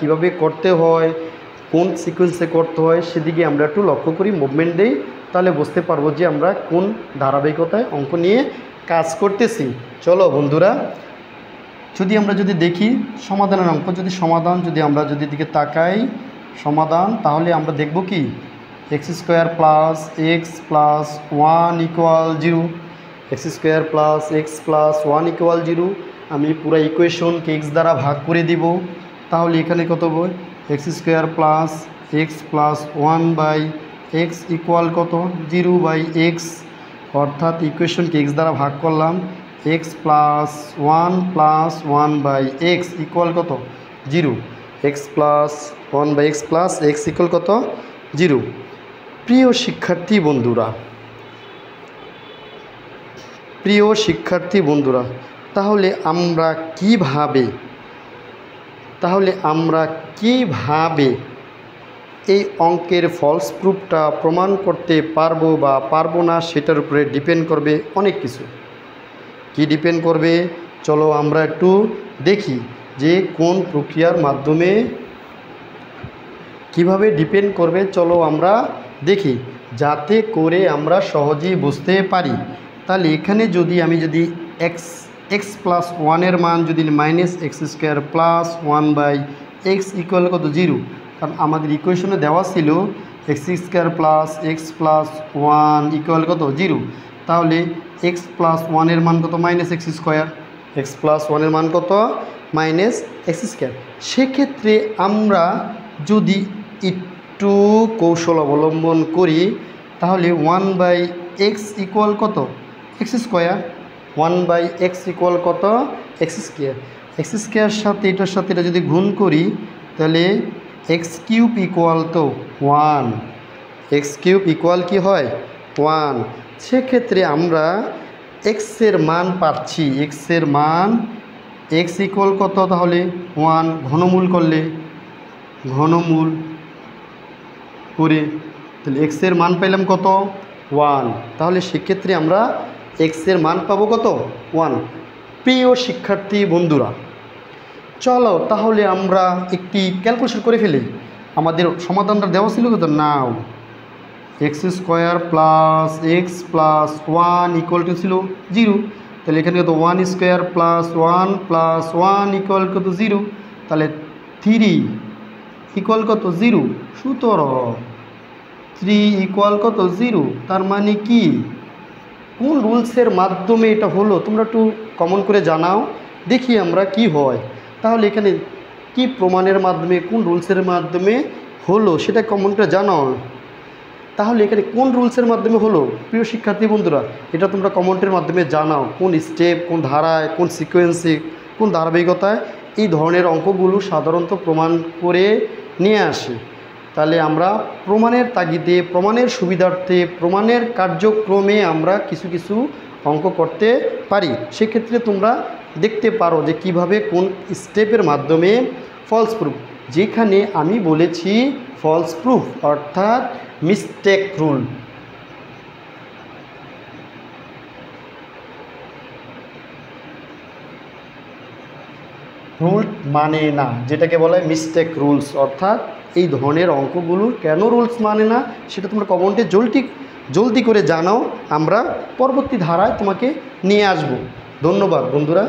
কিভাবে করতে হয়, কোন সিকোয়েন্সে করতে হয় সেদিকে আমরা একটু লক্ষ্য করি, মুভমেন্ট দেই, তাহলে বুঝতে পারবো যে আমরা কোন ধারাবাহিকতায় অঙ্ক নিয়ে কাজ করতেছি। চলো বন্ধুরা, আমরা যদি দেখি সমাধানের অঙ্ক, যদি আমরা দিকে তাকাই সমাধান, তাহলে আমরা দেখব কি x square plus x plus one equal 0, x square plus x plus one equal 0। আমি পুরো ইকুয়েশনকে এক্স দ্বারা ভাগ করে দিব, তাহলে এখানে কত হবে x square plus x plus one by x equal কত 0/x, অর্থাৎ ইকুয়েশনকে এক্স দ্বারা ভাগ করলাম, x plus one by x equal কত 0, x plus one by x plus x equal কত 0। প্রিয় শিক্ষার্থী বন্ধুরা, তাহলে আমরা কিভাবে এই অঙ্কের ফলস প্রুফটা প্রমাণ করতে পারবো বা পারবো না, সেটার উপরে ডিপেন্ড করবে অনেক কিছু। কি ডিপেন্ড করবে, চলো আমরা একটু দেখি যে কোন প্রক্রিয়ার মাধ্যমে কিভাবে ডিপেন্ড করবে। চলো আমরা দেখি, যাতে করে আমরা সহজেই বুঝতে পারি। তাহলে এখানে আমি যদি এক্স প্লাস ওয়ানের মান যদি minus x square plus one by x equal কত 0, কারণ আমাদের ইকুয়েশনে দেওয়া ছিল x square plus x plus one equal কত 0, তাহলে এক্স প্লাস ওয়ানের মান কত minus x square, x plus ওয়ানের মান কত মাইনাস এক্স স্কোয়ার। সেক্ষেত্রে আমরা যদি একটু কৌশল অবলম্বন করি, তাহলে 1/x ইকুয়াল কত এক্স স্কোয়ার, 1/x ইকুয়াল কত এক্স স্কোয়ার। এক্স স্কোয়ার সাথে এটার সাথে এটা যদি গুণ করি, তাহলে এক্স কিউব ইকুয়াল তো 1, এক্স কিউব ইকুয়াল কি হয় 1। সেক্ষেত্রে আমরা এক্সের মান পাচ্ছি, এক্সের মান এক্স ইকুয়াল কত, তাহলে 1 ঘনমূল করে, তাহলে এক্সের মান পেলাম কত 1, তাহলে সেক্ষেত্রে আমরা এক্সের মান পাবো কত 1। প্রিয় শিক্ষার্থী বন্ধুরা, চলো তাহলে আমরা একটি ক্যালকুলেশন করে ফেলি। আমাদের সমাধানটা দেওয়া ছিল কত, now x square plus x plus one equal to ছিল 0, তাহলে এখানে কত 1 স্কোয়ার প্লাস ওয়ান ইকুয়াল কত 0, তাহলে 3 ইকুয়াল কত 0, সুতরাং 3 ইকুয়াল কত 0। তার মানে কি, কোন রুলসের মাধ্যমে এটা হলো তোমরা একটু কমেন্ট করে জানাও, দেখি আমরা কি হয়। তাহলে এখানে কি প্রমাণের মাধ্যমে, কোন রুলসের মাধ্যমে হলো সেটা কমেন্টে জানাও। তাহলে এখানে কোন রুলসের মাধ্যমে হলো প্রিয় শিক্ষার্থী বন্ধুরা, এটা তোমরা কমেন্টের মাধ্যমে জানাও। কোন স্টেপ, কোন ধারায়, কোন সিকোয়েন্সে, কোন ধারাবাহিকতায় এই ধরনের অঙ্কগুলো সাধারণত প্রমাণ করে নিয়ে আসে। তাহলে আমরা প্রমাণের তাগিদে, প্রমাণের সুবিধার্থে, প্রমাণের কার্যক্রমে আমরা কিছু কিছু অঙ্ক করতে পারি। সেক্ষেত্রে তোমরা দেখতে পারো যে কিভাবে কোন স্টেপের মাধ্যমে ফলস প্রুফ, যেখানে আমি বলেছি ফলস প্রুফ অর্থাৎ মিস্টেক রুল। রুল মানে না, যেটাকে বলা হয় মিস্টেক রুলস, অর্থাৎ এই ধরনের অঙ্কগুলোর কেন রুলস মানে না সেটা তোমরা কমেন্টে জলদি করে জানাও, আমরা পরবর্তী ধারায় তোমাকে নিয়ে আসব। ধন্যবাদ বন্ধুরা।